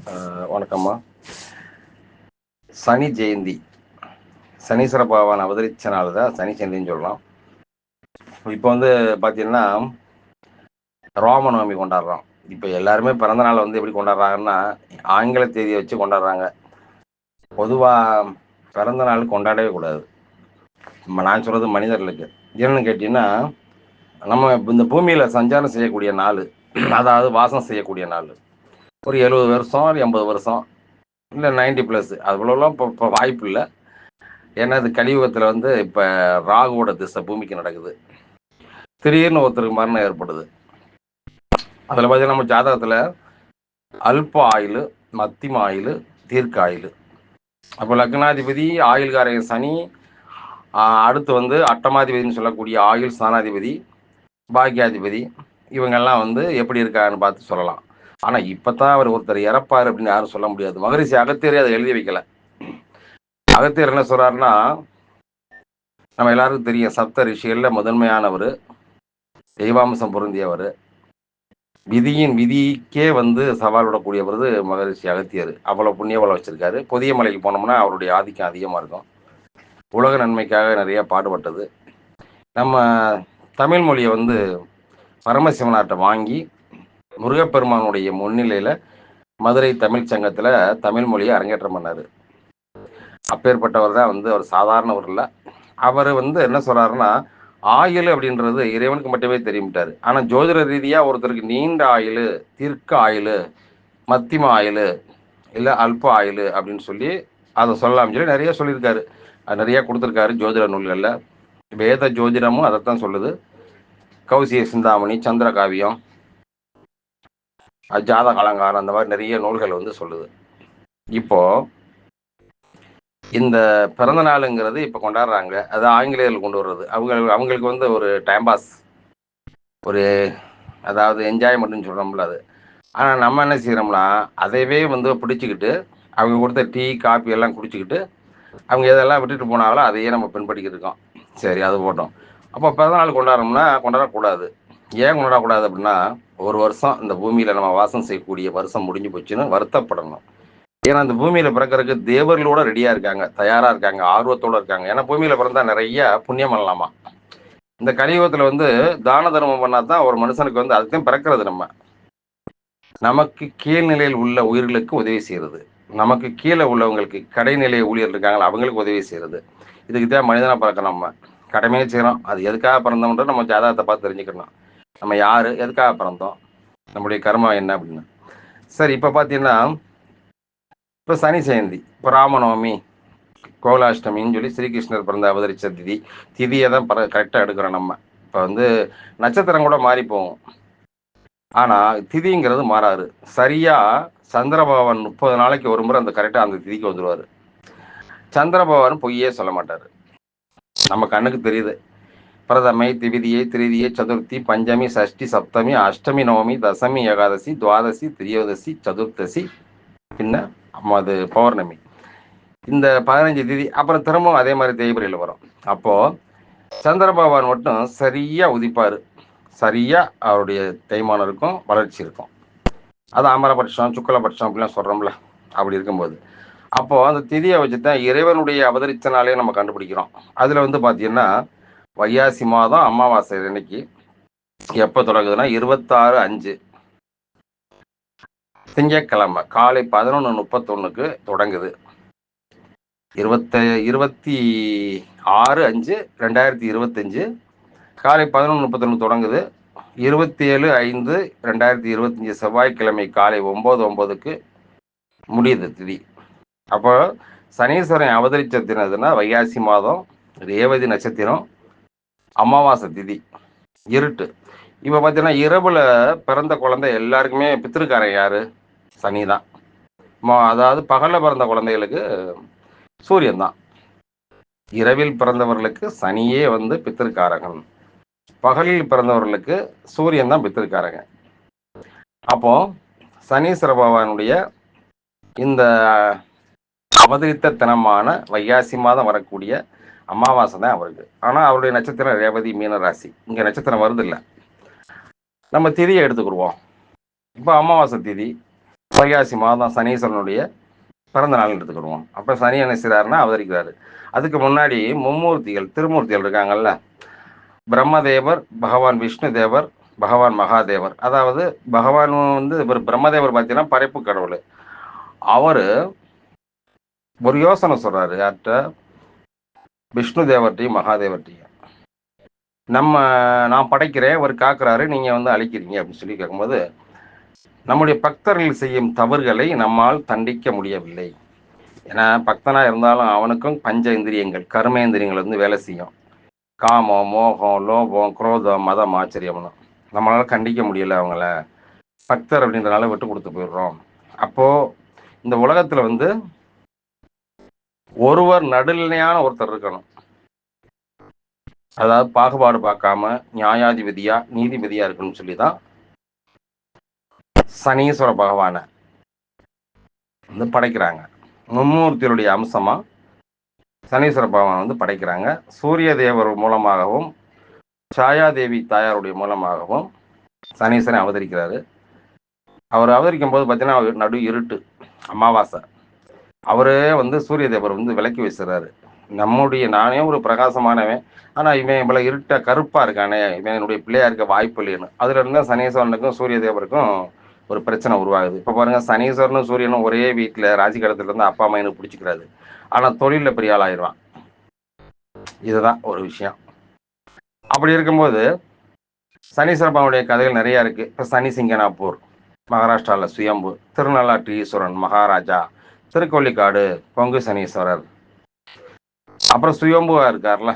வணக்கம்மா. சனி ஜெயந்தி, சனீஸ்வர பகவான் அவதரிச்ச நாள் தான் சனி ஜெயந்தின்னு சொல்லலாம். இப்போ பார்த்தீங்கன்னா ராமநவமி கொண்டாடுறோம். இப்போ எல்லாருமே பிறந்த நாள் எப்படி கொண்டாடுறாங்கன்னா ஆங்கில தேதியை வச்சு கொண்டாடுறாங்க. பொதுவாக பிறந்த நாள் கொண்டாடவே கூடாது. நான் சொல்றது மனிதர்களுக்கு என்னன்னு கேட்டீங்கன்னா, நம்ம இந்த பூமியில சஞ்சாரம் செய்யக்கூடிய நாள், அதாவது வாசம் செய்யக்கூடிய நாள், ஒரு 70 வருஷம் 80 வருஷம் இல்லை 90+, அதுபோலலாம் இப்போ வாய்ப்பு இல்லை. ஏன்னா இது கலியுகத்தில் இப்போ ராகுவோட திசை பூமிக்கு நடக்குது. திடீர்னு ஒருத்தருக்கு மரணம் ஏற்படுது. அதில் பார்த்தீங்கன்னா நம்ம ஜாதகத்தில் அல்ப ஆயுள், மத்திம ஆயுள், தீர்க்க ஆயுள். அப்போ லக்னாதிபதி ஆயுள்காரன் சனி, அடுத்து அட்டமாதிபதினு சொல்லக்கூடிய ஆயுள் ஸ்தானாதிபதி, பாக்கியாதிபதி, இவங்கெல்லாம் எப்படி இருக்கான்னு பார்த்து சொல்லலாம். ஆனால் இப்போ தான் அவர் ஒருத்தர் இறப்பார் அப்படின்னு யாரும் சொல்ல முடியாது. மகரிஷி அகத்தியரே அதை எழுதி வைக்கல. அகத்தியர் என்ன சொல்றாருன்னா, நம்ம எல்லாருக்கும் தெரியும், சப்த ரிஷிகளில் முதன்மையானவர், தெய்வாம்சம் பொருந்தியவர், விதியின் விதிக்கே சவால் விடக்கூடியவர் மகரிஷி அகத்தியர். அவ்வளோ புண்ணிய பலம் வச்சிருக்காரு. புதிய மலைக்கு போனோம்னா அவருடைய ஆதிக்கம் அதிகமாக இருக்கும். உலக நன்மைக்காக நிறைய பாடுபட்டது. நம்ம தமிழ் மொழியை பரமசிவனாட்ட வாங்கி முருகப்பெருமானுடைய முன்னிலையில் மதுரை தமிழ் சங்கத்தில் தமிழ் மொழியை அரங்கேற்றம் பண்ணார். அப்பேற்பட்டவர் தான் அவர் சாதாரணவர் இல்லை. அவர் என்ன சொல்றாருன்னா, ஆயுள் அப்படின்றது இறைவனுக்கு மட்டுமே தெரியும்ட்டாரு. ஆனால் ஜோதிட ரீதியாக ஒருத்தருக்கு நீண்ட ஆயுள், தீர்க்க ஆயுள், மத்திம ஆயுள், இல்லை அல்ப ஆயுள் அப்படின்னு சொல்லி அதை சொல்லலாம்னு சொல்லி நிறைய சொல்லியிருக்காரு. அது நிறைய கொடுத்துருக்காரு ஜோதிட நூல்களில். வேத ஜோதிடமும் அதைத்தான் சொல்லுது. கௌசிய சிந்தாமணி, சந்திர காவியம், ஜாதக அலங்காரம், அந்த மாதிரி நிறைய நூல்கள் சொல்லுது. இப்போ இந்த பிறந்த நாளுங்கிறது இப்போ கொண்டாடுறாங்க. அது ஆங்கிலேயர்கள் கொண்டு வர்றது. அவங்களுக்கு ஒரு டைம் பாஸ், ஒரு அதாவது என்ஜாய்மெண்ட்னு சொல்கிறோம்ல அது. ஆனால் நம்ம என்ன செய்கிறோம்னா, அதையவே பிடிச்சிக்கிட்டு அவங்க கொடுத்த டீ காப்பி எல்லாம் குடிச்சிக்கிட்டு அவங்க எதெல்லாம் விட்டுட்டு போனாங்களோ அதையே நம்ம பின்பற்றிக்கிட்டு இருக்கோம். சரி, அது போட்டோம். அப்போ பிறந்தநாள் கொண்டாடுறோம்னா கொண்டாடக்கூடாது. ஏன் கொண்டாடக்கூடாது அப்படின்னா, ஒரு வருஷம் இந்த பூமியில் நம்ம வாசம் செய்யக்கூடிய வருஷம் முடிஞ்சு போச்சுன்னு வருத்தப்படணும். ஏன்னா இந்த பூமியில் பிறக்கிறதுக்கு தேவர்களோட ரெடியாக இருக்காங்க, தயாராக இருக்காங்க, ஆர்வத்தோடு இருக்காங்க. ஏன்னா பூமியில் பிறந்தா நிறைய புண்ணியம் பண்ணலாமா. இந்த கலியுகத்தில் தான தர்மம் பண்ணால் தான் ஒரு மனுஷனுக்கு அதுக்கும் பிறக்கிறது. நமக்கு கீழ்நிலையில் உள்ள உயிர்களுக்கு உதவி செய்கிறது, நமக்கு கீழே உள்ளவங்களுக்கு கடைநிலை ஊழியர் இருக்காங்களா அவங்களுக்கு உதவி செய்கிறது. இதுக்கு தான் மனிதனாக பிறக்க நம்ம கடமையே செய்கிறோம். அது எதுக்காக பிறந்தோம்ன்ற நம்ம ஜாதகத்தை பார்த்து தெரிஞ்சுக்கணும். நம்ம யார், எதுக்காக பிறந்தோம், நம்முடைய கர்மா என்ன அப்படின்னு. சரி, இப்போ பார்த்தீங்கன்னா இப்போ சனி ஜெயந்தி, இப்போ ராமநவமி, கோகுலாஷ்டமின்னு சொல்லி ஸ்ரீகிருஷ்ணர் பிறந்த அவதரித்த திதியை தான் கரெக்டாக எடுக்கிறோம். நம்ம இப்போ நட்சத்திரம் கூட மாறி போகும், ஆனால் திதிங்கிறது மாறாது. சரியாக சந்திரபகவான் 30 நாளைக்கு ஒரு முறை கரெக்டாக அந்த திதிக்கு வந்துடுவார். சந்திரபகவான் பொய்யே சொல்ல மாட்டார். நம்ம கண்ணுக்கு தெரியுது. பிரதமை, திவிதியை, திரிதியை, சதுர்த்தி, பஞ்சமி, சஷ்டி, சப்தமி, அஷ்டமி, நவமி, தசமி, ஏகாதசி, துவாதசி, திரியோதசி, சதுர்த்தசி, பின்ன அது பௌர்ணமி. இந்த 15 திதி. அப்புறம் திரும்பவும் அதே மாதிரி தேய்பிரையில் வரும். அப்போது சந்திர பகவான் மட்டும் சரியாக உதிப்பார். சரியாக அவருடைய தேய்மானம் இருக்கும், வளர்ச்சி இருக்கும். அது அமரபட்சம், சுக்கலபட்சம் அப்படிலாம் சொல்கிறோம்ல. அப்படி இருக்கும்போது அப்போது அந்த திதியை வச்சு தான் இறைவனுடைய அவதரித்த நாளே நம்ம கண்டுபிடிக்கிறோம். அதில் பார்த்தீங்கன்னா வைகாசி மாதம் அமாவாசை அன்னைக்கு எப்போ தொடங்குதுன்னா 26/5 திங்கட்கிழமை காலை 11:31 தொடங்குது. 26/5/2025 காலை 11:31 தொடங்குது. 27/5/2025 செவ்வாய்க்கிழமை காலை 9:09 முடியுது திதி. அப்போ சனீஸ்வரன் அவதரிச்ச தினதுன்னா வைகாசி மாதம், ரேவதி நட்சத்திரம், அமாவாசை திதி, இருட்டு. இப்போ பார்த்தீங்கன்னா இரவுல பிறந்த குழந்தை எல்லாருக்குமே பித்திருக்காரன் யாரு? சனி தான். அதாவது பகலில் பிறந்த குழந்தைகளுக்கு சூரியன் தான். இரவில் பிறந்தவர்களுக்கு சனியே பித்திருக்காரகன், பகலில் பிறந்தவர்களுக்கு சூரியன் தான் பித்திருக்காரங்க. அப்போ சனீஸ்வர பகவானுடைய இந்த அவதரித்த தினமான வைகாசி மாதம் வரக்கூடிய அமாவாசை தான் அவருக்கு. ஆனால் அவருடைய நட்சத்திரம் ரேவதி, மீன ராசி. இங்கே நட்சத்திரம் வருது இல்லை. நம்ம திதியை எடுத்துக்கிடுவோம். இப்போ அமாவாசை திதி வைகாசி மாதம் சனீஸ்வரனுடைய பிறந்த நாள் எடுத்துக்கிடுவோம். அப்போ சனி என்ன செய்கிறாருன்னா அவதரிக்கிறாரு. அதுக்கு முன்னாடி மும்மூர்த்திகள் திருமூர்த்திகள் இருக்காங்கல்ல, பிரம்மதேவர், பகவான் விஷ்ணு தேவர், பகவான் மகாதேவர். அதாவது பகவான் வந்து பிரம்மதேவர் பார்த்தீங்கன்னா படைப்பு கடவுள். அவர் ஒரு யோசனை சொல்றாரு யார்கிட்ட, விஷ்ணு தேவர்கிட்டையும் மகாதேவர்கிட்டையும். நான் படைக்கிறேன், அவர் காக்குறாரு, நீங்க வந்து அழிக்கிறீங்க அப்படின்னு சொல்லி கேட்கும்போது, நம்முடைய பக்தர்கள் செய்யும் தவறுகளை நம்மால் தண்டிக்க முடியவில்லை. ஏன்னா பக்தனா இருந்தாலும் அவனுக்கும் பஞ்ச இந்திரியங்கள், கர்மேந்திரியங்கள் வந்து வேலை செய்யும். காமம், மோகம், லோபம், குரோதம், மதம், ஆச்சரியம்னு நம்மளால கண்டிக்க முடியல அவங்கள. பக்தர் அப்படின்றனால விட்டு கொடுத்து போயிடுறோம். அப்போ இந்த உலகத்துல வந்து ஒருவர் நடுநிலையான ஒருத்தர் இருக்கணும். அதாவது பாகுபாடு பார்க்காம நியாயாதிபதியா நீதிபதியா இருக்குன்னு சொல்லிதான் சனீஸ்வர பகவானை வந்து படைக்கிறாங்க. மும்மூர்த்தியுடைய அம்சமா சனீஸ்வர பகவான் வந்து படைக்கிறாங்க. சூரிய தேவர் மூலமாகவும் சாயாதேவி தாயாருடைய மூலமாகவும் சனீஸ்வரன் அவதரிக்கிறாரு. அவர் அவதரிக்கும் போது பார்த்தீங்கன்னா நடு இருட்டு, அமாவாசை. அவரே வந்து சூரிய தேவர் வந்து விளக்கி வச்சுறாரு. நானே ஒரு பிரகாசமானவன், ஆனா இவன் இவ்வளவு இருட்ட கருப்பா இருக்கானே, இவன் என்னுடைய பிள்ளையா இருக்க வாய்ப்பு இல்லைன்னு. அதுல இருந்தா சனீஸ்வரனுக்கும் சூரிய தேவருக்கும் ஒரு பிரச்சனை உருவாகுது. இப்ப பாருங்க, சனீஸ்வரனும் சூரியனும் ஒரே வீட்டுல ராசி கடத்துல இருந்து அப்பா அம்மா எனக்கு பிடிச்சிக்கிறாரு, ஆனா தொழில பெரிய ஆள் ஆயிடுவான். இதுதான் ஒரு விஷயம். அப்படி இருக்கும்போது சனீஸ்வர பகவானுடைய கதைகள் நிறைய இருக்கு. இப்ப சனி சிங்கனாப்பூர் மகாராஷ்டிரால சுயம்பு, திருநள்ளாற்று ஈஸ்வரன் மகாராஜா, திருக்கொள்ளிக்காடு பொங்கு சனீஸ்வரர், அப்புறம் சுயம்புவா இருக்கார்ல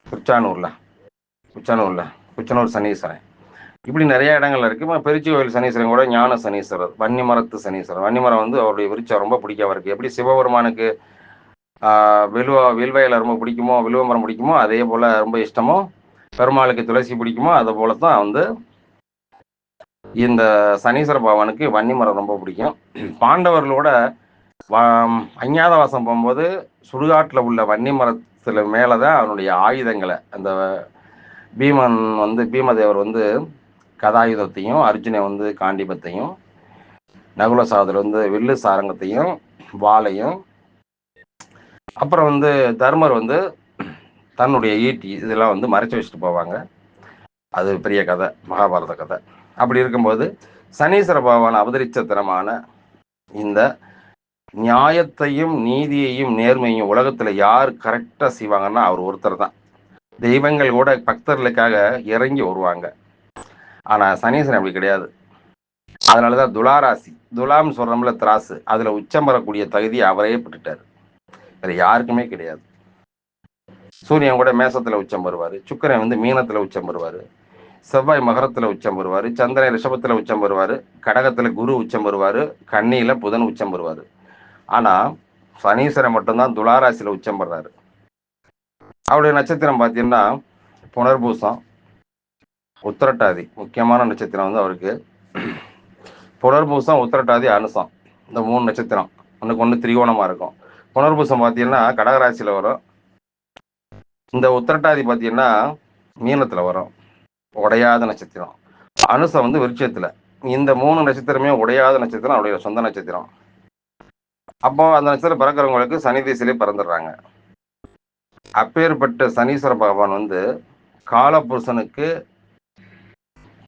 குச்சானூர்ல குச்சனூர் சனீஸ்வரன். இப்படி நிறைய இடங்கள்ல இருக்கு. பெருச்சி கோயில் சனீஸ்வரன் கூட ஞான சனீஸ்வரர், வன்னிமரத்து சனீஸ்வரர். வன்னிமரம் வந்து அவருடைய விருட்சம் ரொம்ப பிடிக்கும் அவருக்கு. எப்படி சிவபெருமானுக்கு வில்வையில ரொம்ப பிடிக்குமோ, வில்வமரம் பிடிக்குமோ, அதே போல ரொம்ப இஷ்டமோ, பெருமாளுக்கு துளசி பிடிக்குமோ, அதை போலத்தான் வந்து இந்த சனீஸ்வர பகவானுக்கு வன்னிமரம் ரொம்ப பிடிக்கும். பாண்டவர்களோட அஞ்ஞாதவாசம் போகும்போது சுடுகாட்டில் உள்ள வன்னி மரத்துல மேலதான் அவனுடைய ஆயுதங்களை, அந்த பீமன் வந்து பீமதேவர் வந்து கதாயுதத்தையும், அர்ஜுனை வந்து காண்டிபத்தையும், நகுல சகோதரர் வந்து வில்லு சாரங்கத்தையும் வாளையும், அப்புறம் வந்து தர்மர் வந்து தன்னுடைய ஈட்டி இதெல்லாம் வந்து மறைச்சு வச்சுட்டு போவாங்க. அது பெரிய கதை, மகாபாரத கதை. அப்படி இருக்கும்போது சனீஸ்வர பகவான் அவதரிச்ச தினமான இந்த நியாயத்தையும் நீதியையும் நேர்மையும் உலகத்துல யார் கரெக்டா செய்வாங்கன்னா அவர் ஒருத்தர் தான். தெய்வங்கள் கூட பக்தர்களுக்காக இறங்கி வருவாங்க. ஆனா சனீஸ்வரன் அப்படி கிடையாது. அதனாலதான் துலாராசி, துலாம் சொல்றோம்ல திராசு, அதுல உச்சம் பெறக்கூடிய தகுதியை அவரே பெற்றுட்டாரு. வேற யாருக்குமே கிடையாது. சூரியன் கூட மேசத்துல உச்சம் பெறுவாரு, சுக்கிரன் வந்து மீனத்துல உச்சம் பெறுவாரு, செவ்வாய் மகரத்துல உச்சம் பெறுவாரு, சந்திரன் ரிஷபத்துல உச்சம் பெறுவாரு, கடகத்துல குரு உச்சம் பெறுவாரு, கன்னியில புதன் உச்சம் பெறுவாரு. ஆனா சனீஸ்வரன் மட்டும்தான் துளாராசியில உச்சம் பெறாரு. அவருடைய நட்சத்திரம் பார்த்தீங்கன்னா புனர்பூசம், உத்திரட்டாதி. முக்கியமான நட்சத்திரம் வந்து அவருக்கு புனர்பூசம், உத்திரட்டாதி, அனுசம். இந்த 3 நட்சத்திரம் ஒன்றுக்கு ஒன்று திரிகோணமா இருக்கும். புனர்பூசம் பார்த்தீங்கன்னா கடகராசியில வரும். இந்த உத்திரட்டாதி பார்த்தீங்கன்னா மீனத்துல வரும், உடையாத நட்சத்திரம். அனுசம் வந்து விருட்சத்துல. இந்த 3 நட்சத்திரமே உடையாத நட்சத்திரம், அவருடைய சொந்த நட்சத்திரம். அப்போ அந்த நட்சத்திரம் பிறக்கிறவங்களுக்கு சனி திசையிலே பிறந்துடுறாங்க. அப்பேற்பட்ட சனீஸ்வர பகவான் வந்து காலபுருஷனுக்கு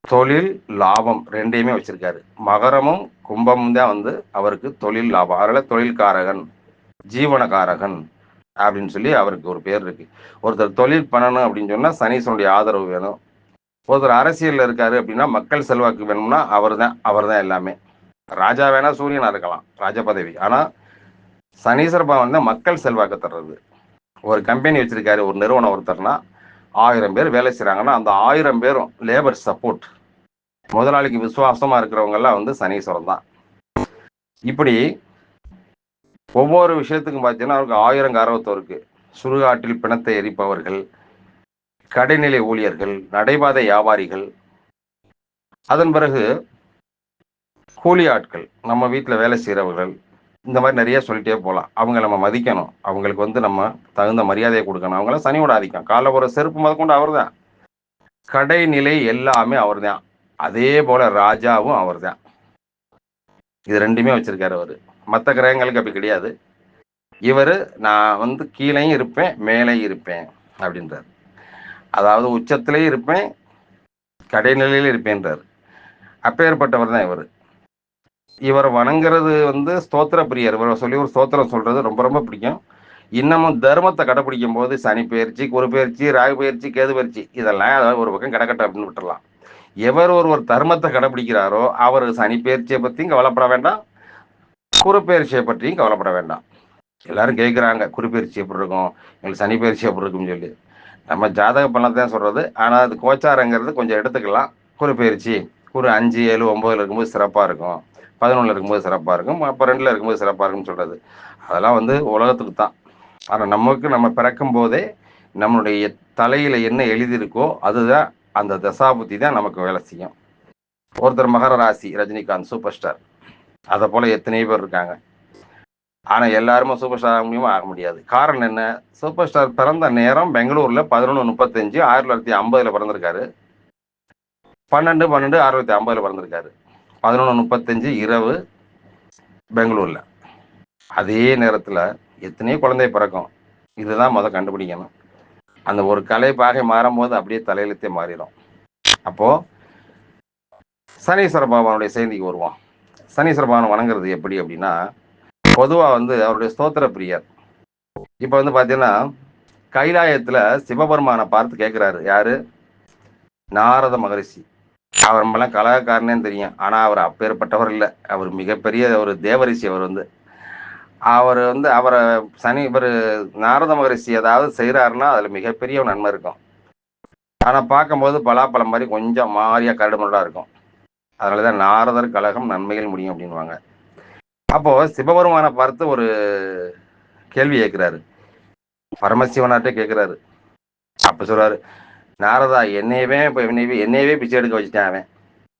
தொழில் லாபம் ரெண்டையுமே வச்சிருக்காரு. மகரமும் கும்பமும் தான் வந்து அவருக்கு தொழில் லாபம். அதனால தொழில்காரகன், ஜீவனகாரகன் அப்படின்னு சொல்லி அவருக்கு ஒரு பேர் இருக்கு. ஒருத்தர் தொழில் பண்ணணும் அப்படின்னு சொன்னா சனீஸ்வரனுடைய ஆதரவு வேணும். ஒருத்தர் அரசியல்ல இருக்காரு அப்படின்னா மக்கள் செல்வாக்கு வேணும்னா அவர் தான் எல்லாமே. ராஜா வேணா சூரியனா இருக்கலாம், ராஜ பதவி. ஆனா சனீஸ்வர பகவான் தான் மக்கள் செல்வாக்கு தர்றது. ஒரு கம்பெனி வச்சிருக்காரு ஒரு நிறுவனம் ஒருத்தர்னா 1000 பேர் வேலை செய்யறாங்கன்னா அந்த 1000 பேரும் லேபர் சப்போர்ட், முதலாளிக்கு விசுவாசமா இருக்கிறவங்க எல்லாம் வந்து சனீஸ்வரன் தான். இப்படி ஒவ்வொரு விஷயத்துக்கும் பார்த்தீங்கன்னா அவருக்கு 1000 காரவத்தம் இருக்கு. சுடுகாட்டில் பிணத்தை எரிப்பவர்கள், கடைநிலை ஊழியர்கள், நடைபாதை வியாபாரிகள், அதன் பிறகு கூலி ஆட்கள், நம்ம வீட்டில் வேலை செய்கிறவர்கள், இந்த மாதிரி நிறைய சொல்லிட்டே போகலாம். அவங்க நம்ம மதிக்கணும், அவங்களுக்கு வந்து நம்ம தகுந்த மரியாதையை கொடுக்கணும். அவங்களாம் சனியோட ஆதிக்கம். காலைல ஒரு செருப்பு முதற்கொண்டு அவர் தான், கடைநிலை எல்லாமே அவர் தான். அதே போல ராஜாவும் அவர் தான். இது ரெண்டுமே வச்சிருக்காரு அவர். மற்ற கிரகங்களுக்கு அப்படி கிடையாது. இவர் நான் வந்து கீழேயும் இருப்பேன் மேலேயும் இருப்பேன் அப்படின்றார். அதாவது உச்சத்திலேயும் இருப்பேன் கடைநிலையிலும் இருப்பேன்றார். அப்பேற்பட்டவர் தான் இவர். இவர் வணங்குறது வந்து ஸ்தோத்திர பிரியர். இவரை சொல்லி ஒரு ஸ்தோத்திரம் சொல்றது ரொம்ப ரொம்ப பிடிக்கும். இன்னமும் தர்மத்தை கடைப்பிடிக்கும் போது சனி பயிற்சி, குரு பயிற்சி, ராகு பயிற்சி, கேது பயிற்சி இதெல்லாம் அதாவது ஒரு பக்கம் கிடக்கட்டும் அப்படின்னு விட்டுறலாம். எவர் ஒருவர் தர்மத்தை கடைப்பிடிக்கிறாரோ அவர் சனி பயிற்சியை பற்றியும் கவலைப்பட வேண்டாம், குரு பயிற்சியை பற்றியும் கவலைப்பட வேண்டாம். எல்லாரும் கேட்குறாங்க குரு பயிற்சி எப்படி இருக்கும், எங்களுக்கு சனி பயிற்சி எப்படி இருக்கும்னு சொல்லி. நம்ம ஜாதக பலன்தான் சொல்றது. ஆனால் அது கோச்சாரங்கிறது கொஞ்சம் எடுத்துக்கலாம். குரு பயிற்சி குரு 5, 7, 9 இருக்கும்போது சிறப்பாக இருக்கும், 11 இருக்கும்போது சிறப்பாக இருக்கும், அப்போ 2 இருக்கும்போது சிறப்பாக இருக்கும்னு சொல்றது. அதெல்லாம் வந்து உலகத்துக்கு தான். ஆனால் நமக்கு நம்ம பிறக்கும் போதே நம்மளுடைய தலையில என்ன எழுதியிருக்கோ அதுதான், அந்த தசாபுத்தி தான் நமக்கு வேலை செய்யும். ஒருத்தர் மகர ராசி ரஜினிகாந்த் சூப்பர் ஸ்டார், அதை போல எத்தனையோ பேர் இருக்காங்க. ஆனா எல்லாருமே சூப்பர் ஸ்டார் ஆக முடியுமா? ஆக முடியாது. காரணம் என்ன? சூப்பர் ஸ்டார் பிறந்த நேரம் பெங்களூர்ல 11:35 1950 பிறந்திருக்காரு. 12/12/1950 பிறந்திருக்காரு. 11:35 இரவு பெங்களூர்ல. அதே நேரத்துல எத்தனையோ குழந்தை பிறக்கும். இதுதான் முத கண்டுபிடிக்கணும். அந்த ஒரு கலை பாகை மாறும் போது அப்படியே தலையெழுத்தே மாறிடும். அப்போ சனீஸ்வர பகவானுடைய செய்திக்கு வருவோம். சனீஸ்வர பகவான் வணங்குறது எப்படி அப்படின்னா, பொதுவா வந்து அவருடைய ஸ்தோத்திர பிரியர். இப்ப வந்து பாத்தீங்கன்னா கைலாயத்துல சிவபெருமானை பார்த்து கேட்கிறாரு. யாரு? நாரத மகரிஷி. அவர் நம்மளாம் கலாக்காரனே தெரியும். ஆனா அவர் அப்பேற்பட்டவர் இல்லை. அவர் மிகப்பெரிய ஒரு தேவரிஷி. அவர் வந்து அவரை இவர் நாரத மகரிஷி ஏதாவது செய்யறாருன்னா அதுல மிகப்பெரிய ஒரு நன்மை இருக்கும். ஆனா பார்க்கும்போது பலாப்பழம் மாதிரி கொஞ்சம் மாறியா கரடுமுரடா இருக்கும். அதனாலதான் நாரதர் கழகம் நன்மையில் முடியும் அப்படின்வாங்க. அப்போ சிவபெருமானை பார்த்து ஒரு கேள்வி கேட்கிறாரு. பரமசிவனாட்டே கேட்கிறாரு. அப்ப சொல்றாரு, நாரதா என்னையவே பிச்சை எடுக்க வச்சுட்டேன் அவன்.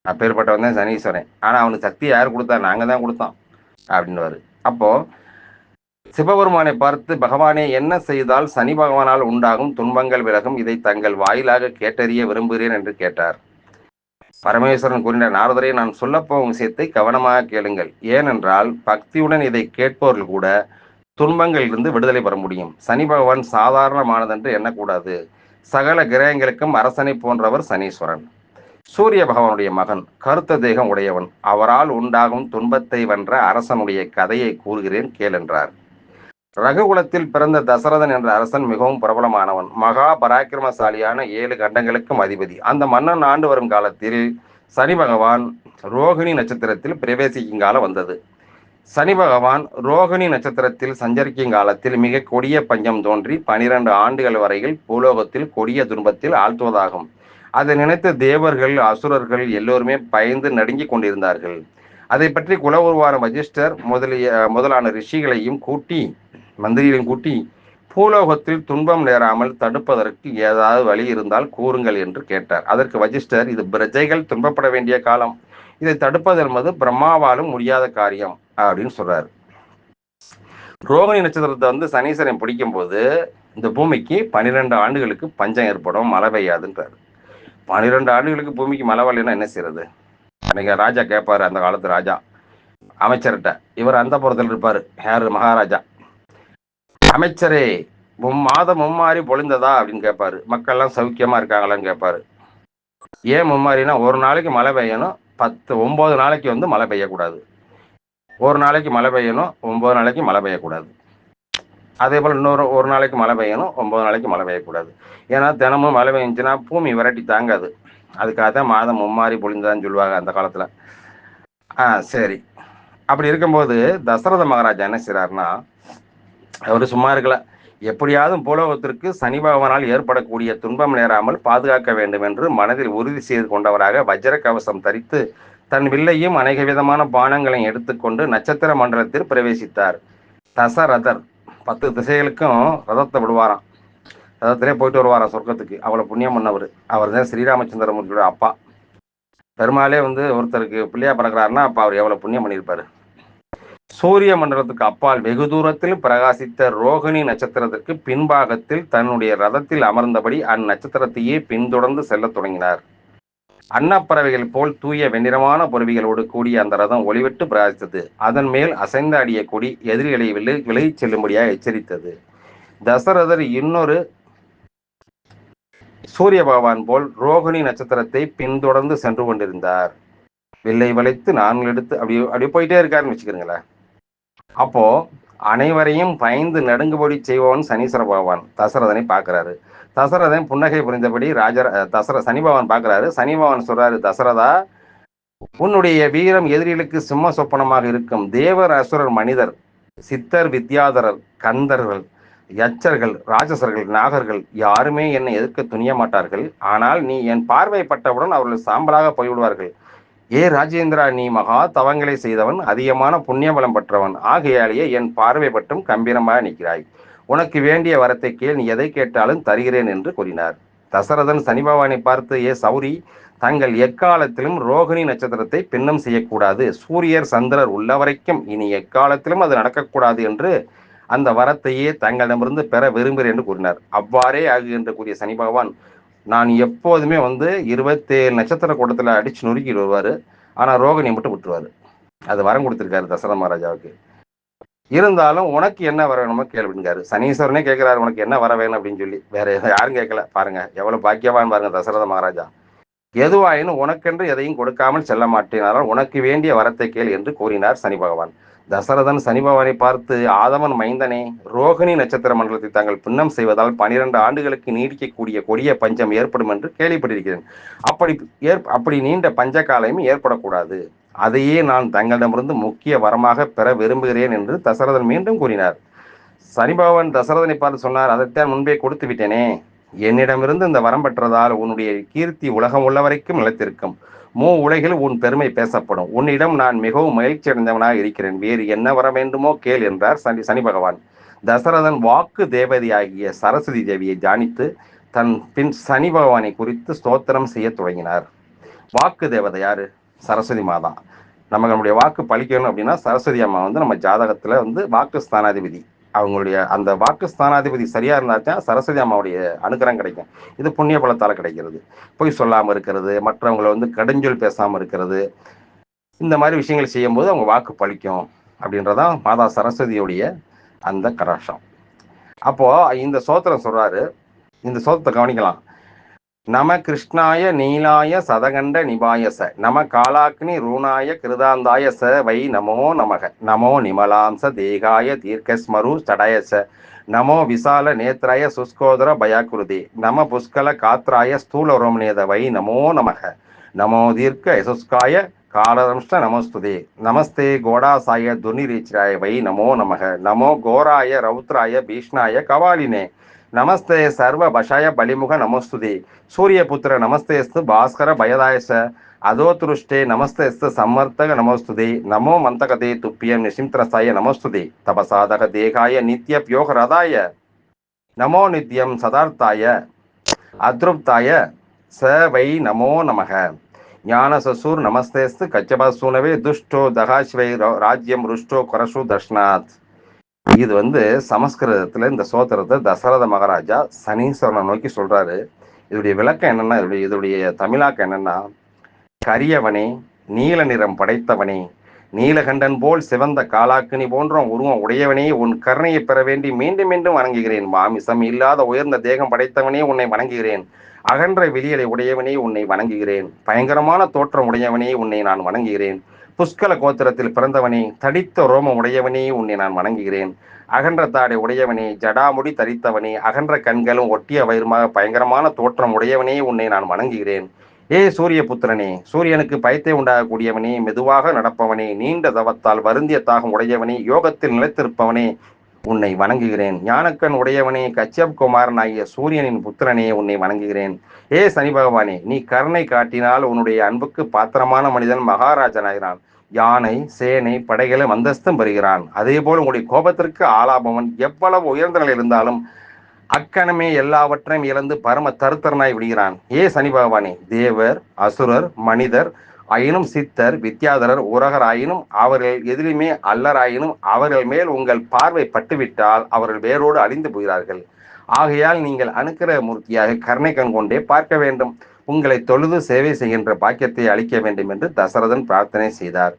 அப்பேற்பட்டவன் தான் சனீஸ்வரன். ஆனா அவனுக்கு சக்தி யார் கொடுத்தா? நாங்க தான் கொடுத்தோம் அப்படின்னுவாரு. அப்போ சிவபெருமானை பார்த்து, பகவானே என்ன செய்தால் சனி பகவானால் உண்டாகும் துன்பங்கள் விலகும், இதை தங்கள் வாயிலாக கேட்டறிய விரும்புகிறேன் என்று கேட்டார். பரமேஸ்வரன் கூறினார், நாரதரே, நான் சொல்லப்போகும் விஷயத்தை கவனமாக கேளுங்கள். ஏனென்றால் பக்தியுடன் இதை கேட்பவர்கள் கூட துன்பங்களிலிருந்து விடுதலை பெற முடியும். சனி பகவான் சாதாரணமானதென்று எண்ணக்கூடாது. சகல கிரகங்களுக்கும் அரசனை போன்றவர் சனீஸ்வரன். சூரிய பகவானுடைய மகன், கருத்த தேகம் உடையவன். அவரால் உண்டாகும் துன்பத்தை வென்ற அரசனுடைய கதையை கூறுகிறேன் கேள் என்றார். ரகுகுலத்தில் பிறந்த தசரதன் என்ற அரசன் மிகவும் பிரபலமானவன். மகா பராக்கிரமசாலியான 7 கண்டங்களுக்கும் அதிபதி. அந்த மன்னன் ஆண்டு வரும் காலத்தில் சனி பகவான் ரோகிணி நட்சத்திரத்தில் பிரவேசிக்கும் காலம் வந்தது. சனி பகவான் ரோகிணி நட்சத்திரத்தில் சஞ்சரிக்கும் காலத்தில் மிக கொடிய பஞ்சம் தோன்றி 12 ஆண்டுகள் வரையில் பூலோகத்தில் கொடிய துன்பத்தில் ஆழ்த்துவதாகும். அதை நினைத்து தேவர்கள் அசுரர்கள் எல்லோருமே பயந்து நடுங்கிக் கொண்டிருந்தார்கள். அதை பற்றி குல உருவான வசிஷ்டர் முதலான ரிஷிகளையும் மந்திரிகளையும் கூட்டி பூலோகத்தில் துன்பம் நேராமல் தடுப்பதற்கு ஏதாவது வழி இருந்தால் கூறுங்கள் என்று கேட்டார். அதற்கு வசிஷ்டர், இது பிரஜைகள் துன்பப்பட வேண்டிய காலம், இதை தடுப்பது என்பது பிரம்மாவாலும் முடியாத காரியம் அப்படின்னு சொல்றாரு. ரோகிணி நட்சத்திரத்தை வந்து சனீஸ்வரன் பிடிக்கும் போது இந்த பூமிக்கு 12 ஆண்டுகளுக்கு பஞ்சம் ஏற்படும், மழை பெய்யாதுன்றாரு. 12 ஆண்டுகளுக்கு பூமிக்கு மழை வரலைன்னா என்ன செய்யறது? அன்னைக்கு ராஜா கேட்பாரு, அந்த காலத்து ராஜா அமைச்சர்கிட்ட. இவர் அந்த புறத்தில் இருப்பாரு. யாரு? மகாராஜா. அமைச்சரே, மாதம் மும்மாறி பொழிந்ததா அப்படின்னு கேட்பாரு. மக்கள் எல்லாம் சௌக்கியமா இருக்காங்களான்னு கேட்பாரு. ஏன் மும்மாறினா, ஒரு நாளைக்கு மழை பெய்யணும், 9 நாளைக்கு வந்து மழை பெய்யக்கூடாது. ஒரு நாளைக்கு மழை பெய்யணும், 9 நாளைக்கு மழை பெய்யக்கூடாது. அதே போல் ஒரு நாளைக்கு மழை பெய்யணும், 9 நாளைக்கு மழை பெய்யக்கூடாது. ஏன்னா தினமும் மழை பெய்ஞ்சுன்னா பூமி விரட்டி தாங்காது. அதுக்காக தான் மாதம் மும்மாறி பொழிந்ததான்னு சொல்லுவாங்க அந்த காலத்துல. சரி. அப்படி இருக்கும்போது தசரத மகாராஜா என்ன செய்றாருன்னா, அவரு சும்மா இருக்கல. எப்படியாவது பூலோகத்திற்கு சனி பகவானால் ஏற்படக்கூடிய துன்பம் நேராமல் பாதுகாக்க வேண்டும் என்று மனதில் உறுதி செய்து கொண்டவராக வஜ்ர கவசம் தரித்து தன் வில்லையும் அநேக விதமான பானங்களையும் எடுத்துக்கொண்டு நட்சத்திர மண்டலத்தில் பிரவேசித்தார். தசரதர் 10 திசைகளுக்கும் ரதத்தை விடுவாராம். ரதத்திலே போயிட்டு வருவாராம் சொர்க்கத்துக்கு. அவ்வளவு புண்ணியம் பண்ணவர். அவர் தான் ஸ்ரீராமச்சந்திரமூர்த்தியோட அப்பா. பெருமாளே வந்து ஒருத்தருக்கு பிள்ளையா பிறக்கிறாருன்னா அப்ப அவர் எவ்வளவு புண்ணியம் பண்ணியிருப்பாரு. சூரிய மண்டலத்துக்கு அப்பால் வெகு தூரத்தில் பிரகாசித்த ரோகிணி நட்சத்திரத்திற்கு பின்பாகத்தில் தன்னுடைய ரதத்தில் அமர்ந்தபடி அந்நட்சத்திரத்தையே பின்தொடர்ந்து செல்ல தொடங்கினார். அன்னப்பறவைகள் போல் தூய வெண்ணிறமான பொறுவிகளோடு கூடிய அந்த ரதம் ஒளிவிட்டு பிரார்த்தித்தது. அதன் மேல் அசைந்த அடிய கொடி எதிரிகளை விலகிச் செல்லும்படியாக எச்சரித்தது. தசரதர் இன்னொரு சூரிய பகவான் போல் ரோகிணி நட்சத்திரத்தை பின்தொடர்ந்து சென்று கொண்டிருந்தார். வில்லை வளைத்து 4 எடுத்து அப்படி போயிட்டே இருக்காருன்னு வச்சுக்கிறீங்களேன். அப்போ அனைவரையும் பயந்து நடுங்குபடி செய்பவன் சனீஸ்வர பகவான் தசரதனை பார்க்கிறாரு. தசரதன் புன்னகை புரிந்தபடி சனி பகவான் பார்க்கிறாரு. சனி பகவான் சொல்றாரு, தசரதா, உன்னுடைய வீரம் எதிரிகளுக்கு சிம்ம சொப்பனமாக இருக்கும். தேவர், அசுரர், மனிதர், சித்தர், வித்யாதரர், கந்தர்கள், யச்சர்கள், ராஜசர்கள், நாகர்கள் யாருமே என்னை எதிர்க்க துணிய மாட்டார்கள். ஆனால் நீ என் பார்வைப்பட்டவுடன் அவர்கள் சாம்பலாக போய்விடுவார்கள். ஏ ராஜேந்திரா, நீ மகா தவங்களை செய்தவன், அதிகமான புண்ணிய பலம் பெற்றவன். ஆகையாலேயே என் பார்வை பட்டும் கம்பீரமாக நிற்கிறாய். உனக்கு வேண்டிய வரத்தை கேள், நீ எதை கேட்டாலும் தருகிறேன் என்று கூறினார். தசரதன் சனி பகவானை பார்த்து, ஏ சௌரி, தங்கள் எக்காலத்திலும் ரோகிணி நட்சத்திரத்தை பின்னம் செய்யக்கூடாது. சூரியர் சந்திரர் உள்ள வரைக்கும் இனி எக்காலத்திலும் அது நடக்கக்கூடாது என்று அந்த வரத்தையே தங்களிடமிருந்து பெற விரும்புகிறேன் என்று கூறினார். அவ்வாறே ஆகு என்று கூறிய சனி பகவான், நான் எப்போதுமே 27 நட்சத்திர கூட்டத்தில் அடிச்சு நொறுக்கிட்டு வருவார். ஆனால் ரோகிணி மட்டும் விட்டுருவார். அது வரம் கொடுத்துருக்காரு தசரத மகாராஜாவுக்கு. இருந்தாலும் உனக்கு என்ன வர வேணுமோ கேள்விங்காரு. சனீஸ்வரனே கேட்கிறாரு, உனக்கு என்ன வர வேணும் அப்படின்னு சொல்லி. வேற யாரும் கேட்கல. பாருங்க எவ்வளவு பாக்கியவான் பாருங்க தசரத மகாராஜா. எதுவாயினும் உனக்கென்று எதையும் கொடுக்காமல் செல்ல மாட்டேனாலும் உனக்கு வேண்டிய வரத்தை கேள் என்று கூறினார் சனி பகவான். தசரதன் சனி பகவானை பார்த்து, ஆதவன் மைந்தனே, ரோகிணி நட்சத்திர மண்டலத்தை தாங்கள் பின்னம் செய்வதால் 12 ஆண்டுகளுக்கு நீடிக்கக்கூடிய கொடிய பஞ்சம் ஏற்படும் என்று கேள்விப்பட்டிருக்கிறேன். அப்படி நீண்ட பஞ்ச காலமும் ஏற்படக்கூடாது. அதையே நான் தங்களிடமிருந்து முக்கிய வரமாக பெற விரும்புகிறேன் என்று தசரதன் மீண்டும் கூறினார். சனி பகவான் தசரதனை பார்த்து சொன்னார், அதைத்தான் முன்பே கொடுத்து விட்டேனே. என்னிடமிருந்து இந்த வரம் பெற்றதால் உன்னுடைய கீர்த்தி உலகம் உள்ள வரைக்கும் நிலைத்திருக்கும். உலகில் உன் பெருமை பேசப்படும். உன்னிடம் நான் மிகவும் மகிழ்ச்சி அடைந்தவனாக இருக்கிறேன். வேறு என்ன வர வேண்டுமோ கேள் என்றார் சனி பகவான். தசரதன் வாக்கு தேவதையாகிய சரஸ்வதி தேவியை தியானித்து தன் பின் சனி பகவானை குறித்து ஸ்தோத்திரம் செய்ய தொடங்கினார். வாக்கு தேவதை யாரு? சரஸ்வதி மாதா. நம்மளுடைய வாக்கு பழிக்கணும் அப்படின்னா சரஸ்வதி அம்மா நம்ம ஜாதகத்துல வாக்கு ஸ்தானாதிபதி. அவங்களுடைய அந்த வாக்கு ஸ்தானாதிபதி சரியா இருந்தாச்சா சரஸ்வதி அம்மாவுடைய அனுகிரகம் கிடைக்கும். இது புண்ணிய பலத்தால கிடைக்கிறது. பொய் சொல்லாம இருக்கிறது, மற்றவங்களை கடுஞ்சொல் பேசாம இருக்கிறது, இந்த மாதிரி விஷயங்கள் செய்யும் போது அவங்க வாக்கு பழிக்கும் அப்படின்றதான் மாதா சரஸ்வதியுடைய அந்த கடாட்சம். அப்போ இந்த சோத்திரம் சொல்றாரு. இந்த சோத்திரத்தை கவனிக்கலாம். நம கிருஷ்ணாய நீலாய சதகண்ட நிபாயச நம காலாக்னி ரூணாய கிருதாந்தாயச வை நமோ நமக நமோ நிமலாம்ச தேகாய தீர்க்கஸ்மரு சடயச நமோ விசால நேத்ராய சுஸ்கோதர பயாக்குருதி நம புஷ்கல காத்ராய ஸ்தூல ரோமநேத வை நமோ நமக நமோ தீர்க்க யசுஸ்காய காலரம்ஷ்ட நமஸ்துதே நமஸ்தே கோடாசாய துர்நிரீச்சாய வை நமோ நமக நமோ கோராய ரௌத்ராய பீஷ்ணாய கவாலினே நமஸ்தே சர்வ பஷாய பலிமுக நமஸ்துதே சூரியபுத்திர நமஸ்தேஸ்து பாஸ்கர பயதாயச அதோத்ருஷ்டே நமஸ்தேஸ்து சம்மர்த்தக நமஸ்துதே நமோ மந்தகதே துப்பியம் நிசிம்திரசாய நமஸ்துதே தபசாதக தேகாய நித்ய பியோகரதாய நமோ நித்யம் சதார்த்தாய அதிருப்தாய ச வை நமோ நமக ஞான சசூர் நமஸ்தேஸ்து கச்சபாசூனவே துஷ்டோ தகாஷ்வை ராஜ்யம் ருஷ்டோ கொரஷு தர்ஷ்னாத். இது சமஸ்கிருதத்துல இந்த சோத்திரத்தை தசரத மகாராஜா சனீஸ்வரனை நோக்கி சொல்றாரு. இதோடைய விளக்கம் என்னன்னா, இதோடைய தமிழாக்கம் என்னன்னா, கரியவனே, நீல நிறம் படைத்தவனே, நீலகண்டன் போல் சிவந்த காலாக்கினி போன்ற உருவம் உடையவனே, உன் கருணையை பெற வேண்டி மீண்டும் மீண்டும் வணங்குகிறேன். மாமிசம் இல்லாத உயர்ந்த தேகம் படைத்தவனே உன்னை வணங்குகிறேன். அகன்ற விழியலை உடையவனே உன்னை வணங்குகிறேன். பயங்கரமான தோற்றம் உடையவனே உன்னை நான் வணங்குகிறேன். புஷ்கல கோத்திரத்தில் பிறந்தவனே, தடித்த ரோமம் உடையவனே உன்னை நான் வணங்குகிறேன். அகன்ற தாடை உடையவனே, ஜடாமுடி தரித்தவனே, அகன்ற கண்களும் ஒட்டிய வயிறுமாக பயங்கரமான தோற்றம் உடையவனே உன்னை நான் வணங்குகிறேன். ஏ சூரிய புத்திரனே, சூரியனுக்கு பயத்தை உண்டாகக்கூடியவனே, மெதுவாக நடப்பவனே, நீண்ட தவத்தால் வருந்திய தாகம் உடையவனே, யோகத்தில் நிலைத்திருப்பவனே உன்னை வணங்குகிறேன். ஞானக்கண் உடையவனே, கச்சப் குமாரன் ஆகிய சூரியனின் புத்திரனே உன்னை வணங்குகிறேன். ஏ சனி பகவானே, நீ கருணை காட்டினால் உன்னுடைய அன்புக்கு பாத்திரமான மனிதன் மகாராஜனாகிறான். யானை, சேனை, படைகளும் அந்தஸ்தும் பெறுகிறான். அதே போல் உங்களுடைய கோபத்திற்கு ஆளாபவன் எவ்வளவு உயர்ந்த நிலை இருந்தாலும் அக்கணமே எல்லாவற்றையும் இழந்து பரம தருத்தரனாய் விடுகிறான். ஏ சனி பகவானே, தேவர், அசுரர், மனிதர் ஆயினும், சித்தர், வித்யாதரர், உரகர் ஆயினும், அவர்கள் எதிலுமே அல்லராயினும் அவர்கள் மேல் உங்கள் பார்வை பட்டுவிட்டால் அவர்கள் வேரோடு அழிந்து போகிறார்கள். ஆகையால் நீங்கள் அனுக்கிரக மூர்த்தியாக கருணை கண் கொண்டே பார்க்க வேண்டும். உங்களை தொழுது சேவை செய்கின்ற பாக்கியத்தை அளிக்க வேண்டும் என்று தசரதன் பிரார்த்தனை செய்தார்.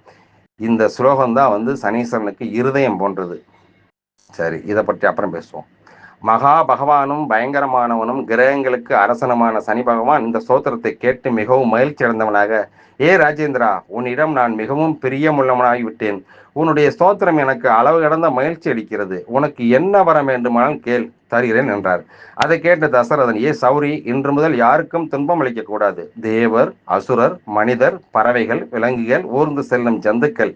இந்த ஸ்லோகம் தான் வந்து சனீஸ்வரனுக்கு இருதயம் போன்றது. சரி, இதை பற்றி அப்புறம் பேசுவோம். மகா பகவானும் பயங்கரமானவனும் கிரகங்களுக்கு அரசனுமான சனி பகவான் இந்த ஸ்தோத்திரத்தை கேட்டு மிகவும் மகிழ்ச்சி அடைந்தவனாக, ஏ ராஜேந்திரா, உன்னிடம் நான் மிகவும் பிரியமுள்ளவனாகிவிட்டேன். உன்னுடைய ஸ்தோத்திரம் எனக்கு அளவு கடந்த மகிழ்ச்சி அளிக்கிறது. உனக்கு என்ன வர வேண்டுமானால் கேள், தருகிறேன் என்றார். அதை கேட்ட தசரதன், ஏ சௌரி, இன்று முதல் யாருக்கும் துன்பம் அளிக்க கூடாது. தேவர், அசுரர், மனிதர், பறவைகள், விலங்குகள், ஊர்ந்து செல்லும் ஜந்துக்கள்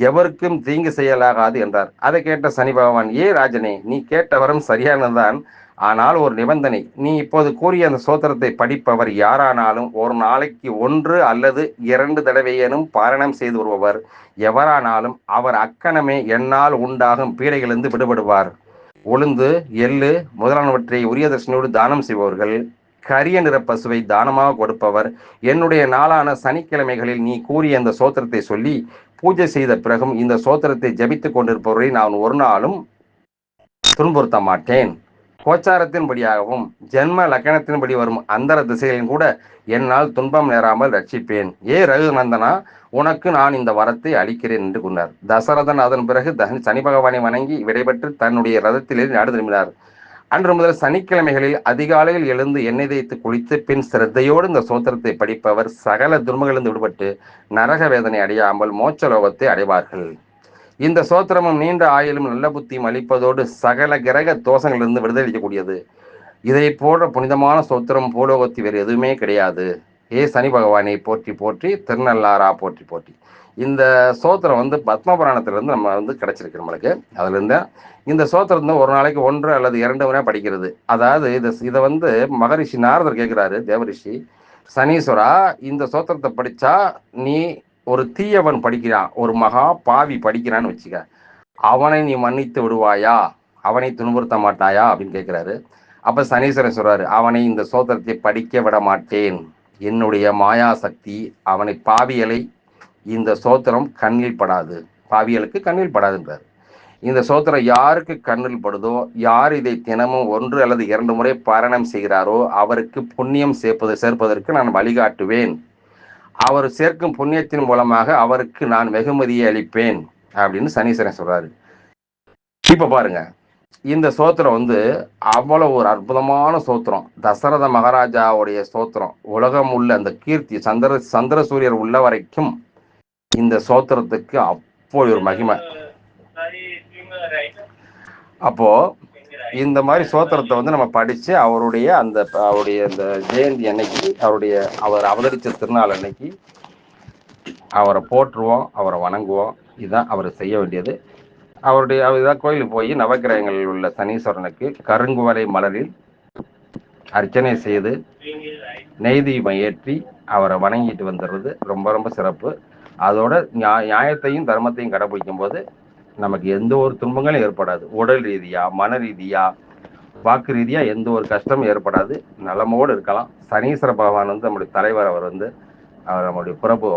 எவருக்கும் தீங்கு செய்யலாகாது என்றார். அதை கேட்ட சனி பகவான், ஏ ராஜனே, நீ கேட்ட வரம் சரியானதுதான். ஆனால் ஒரு நிபந்தனை. நீ இப்போது கூறிய அந்த சோத்திரத்தை படிப்பவர் யாரானாலும் ஒரு நாளைக்கு 1 அல்லது 2 தடவையேனும் பாரணம் செய்து வருபவர் எவரானாலும் அவர் அக்கணமே என்னால் உண்டாகும் பீடைகளிலிருந்து விடுபடுவார். உளுந்து, எள்ளு முதலானவற்றை உரிய தர்ஷனோடு தானம் செய்பவர்கள், கரிய நிற பசுவை தானமாக கொடுப்பவர், என்னுடைய நாளான சனிக்கிழமைகளில் நீ கூறிய அந்த சோத்திரத்தை சொல்லி பூஜை செய்த பிறகும் இந்த சோத்திரத்தை ஜபித்துக் கொண்டிருப்பவரை நான் ஒரு நாளும் துன்புறுத்த மாட்டேன். கோச்சாரத்தின்படியாகவும் ஜென்ம லக்கணத்தின்படி வரும் அந்தர திசைகளின் கூட என்னால் துன்பம் நேராமல் ரட்சிப்பேன். ஏ ரகுநந்தனா, உனக்கு நான் இந்த வரத்தை அளிக்கிறேன் என்று கூறினார். தசரதன் அதன் பிறகு சனி பகவானை வணங்கி விடைபெற்று தன்னுடைய ரதத்திலே நாடு திரும்பினார். அன்று முதல் சனிக்கிழமைகளில் அதிகாலையில் எழுந்து எண்ணெய் தேய்த்து குளித்து பின் சிரத்தையோடு இந்த சோத்திரத்தை படிப்பவர் சகல துன்பங்களிலிருந்து விடுபட்டு நரக வேதனை அடையாமல் மோட்சலோகத்தை அடைவார்கள். இந்த சோத்திரமும் நீண்ட ஆயுளும் நல்ல புத்தியும் அளிப்பதோடு சகல கிரக தோஷங்களிலிருந்து விடுதலை அளிக்கக்கூடியது. இதை போன்ற புனிதமான சோத்திரம் பூலோகத்தில் வேறு எதுவுமே கிடையாது. ஏ சனி பகவானை போற்றி போற்றி, திருநள்ளாரா போற்றி போற்றி. இந்த சோத்திரம் வந்து பத்மபுராணத்திலிருந்து நம்ம வந்து கிடைச்சிருக்கு நம்மளுக்கு. அதுல இருந்து இந்த சோத்திரம் தான் ஒரு நாளைக்கு 1 அல்லது 2 முறை படிக்கிறது. அதாவது இதை வந்து மகரிஷி நாரதர் கேட்கிறாரு, தேவரிஷி, சனீஸ்வரா, இந்த சோத்திரத்தை படிச்சா நீ ஒரு தீயவன் படிக்கிறான், ஒரு மகா பாவி படிக்கிறான்னு வச்சுக்க, அவனை நீ மன்னித்து விடுவாயா, அவனை துன்புறுத்த மாட்டாயா அப்படின்னு கேட்கிறாரு. அப்ப சனீஸ்வரன் சொல்றாரு, அவனை இந்த சோத்திரத்தை படிக்க விட மாட்டேன். என்னுடைய மாயா சக்தி அவனை பாவியலை இந்த சோத்திரம் கண்ணில் படாது, பாவியலுக்கு கண்ணில் படாதுன்றார். இந்த சோத்திரம் யாருக்கு கண்ணில் படுதோ, யார் இதை தினமும் 1 அல்லது 2 முறை பாராயணம் செய்கிறாரோ அவருக்கு புண்ணியம் சேர்ப்பதற்கு நான் வழிகாட்டுவேன். அவர் சேர்க்கும் புண்ணியத்தின் மூலமாக அவருக்கு நான் வெகுமதியை அளிப்பேன் அப்படின்னு சனீஸ்வரன் சொல்றாரு. இப்ப பாருங்க, இந்த சோத்திரம் வந்து அவ்வளவு ஒரு அற்புதமான சோத்திரம். தசரத மகாராஜாவுடைய சோத்திரம். உலகம் உள்ள அந்த கீர்த்தி சந்திர சூரியர் உள்ள வரைக்கும் இந்த சோத்திரத்துக்கு அப்போ ஒரு மகிமை. அப்போ இந்த மாதிரி சோத்திரத்தை வந்து நம்ம படிச்சு அவருடைய அந்த ஜெயந்தி அன்னைக்கு, அவர் அவதரிச்ச திருநாள் அன்னைக்கு அவரை போற்றுவோம், அவரை வணங்குவோம். இதுதான் அவர் செய்ய வேண்டியது. அவர் கோயிலுக்கு போய் நவக்கிரகங்களில் உள்ள சனீஸ்வரனுக்கு கருங்குவலை மலரில் அர்ச்சனை செய்து நெய்தீபம் ஏற்றி அவரை வணங்கிட்டு வந்துடுறது ரொம்ப ரொம்ப சிறப்பு. அதோட நியாயத்தையும் தர்மத்தையும் கடைபிடிக்கும் போது நமக்கு எந்த ஒரு துன்பங்களும் ஏற்படாது. உடல் ரீதியா, மன ரீதியா, வாக்கு ரீதியா எந்த ஒரு கஷ்டமும் ஏற்படாது. நலமோடு இருக்கலாம். சனீஸ்வர பகவான் வந்து நம்முடைய தலைவர். அவர் வந்து நம்முடைய பிரபு.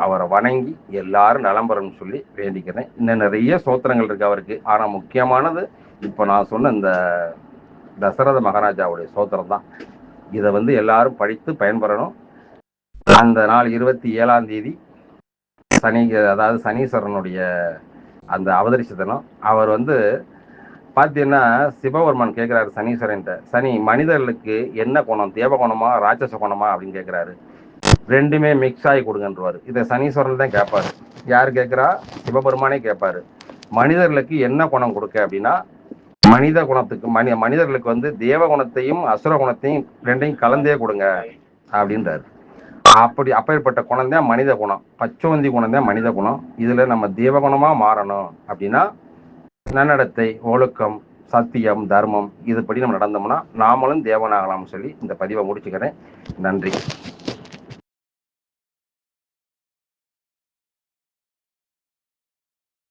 அவரை வணங்கி எல்லாரும் நலம் பெறணும்னு சொல்லி வேண்டிக்கிறேன். இன்னும் நிறைய சோத்திரங்கள் இருக்கு அவருக்கு. ஆனா முக்கியமானது இப்போ நான் சொன்ன இந்த தசரத மகாராஜாவுடைய சோத்திரம் தான். இதை வந்து எல்லாரும் படித்து பயன்பெறணும். அந்த நாள் 27ஆம் தேதி அதாவது சனீஸ்வரனுடைய அந்த அவதரிச்ச தினம். அவர் வந்து பார்த்தீங்கன்னா சிவவர்மன் கேட்குறாரு சனீஸ்வரன்ட்ட, சனி மனிதர்களுக்கு என்ன குணம், தேவ குணமா ராட்சச குணமா அப்படின்னு கேட்குறாரு. ரெண்டுமே மிக்ஸ் ஆகி கொடுங்கன்றவாரு. இதை சனீஸ்வரன் தான் கேட்பாரு. யார் கேட்குறா? சிவபெருமானே கேட்பாரு. மனிதர்களுக்கு என்ன குணம் கொடுக்க அப்படின்னா, மனித குணத்துக்கு மனிதர்களுக்கு வந்து தேவ குணத்தையும் அசுர குணத்தையும் ரெண்டையும் கலந்தே கொடுங்க அப்படின்றாரு. அப்பேற்பட்ட குணம் தான் மனித குணம். பச்சோந்தி குணம் தான் மனித குணம். இதுல நம்ம தேவகுணமா மாறணும் அப்படின்னா நன்னடத்தை, ஒழுக்கம், சத்தியம், தர்மம் இதுபடி நம்ம நடந்தோம்னா நாமளும் தேவனாகலாம்னு சொல்லி இந்த பதிவை முடிச்சுக்கிறேன். நன்றி.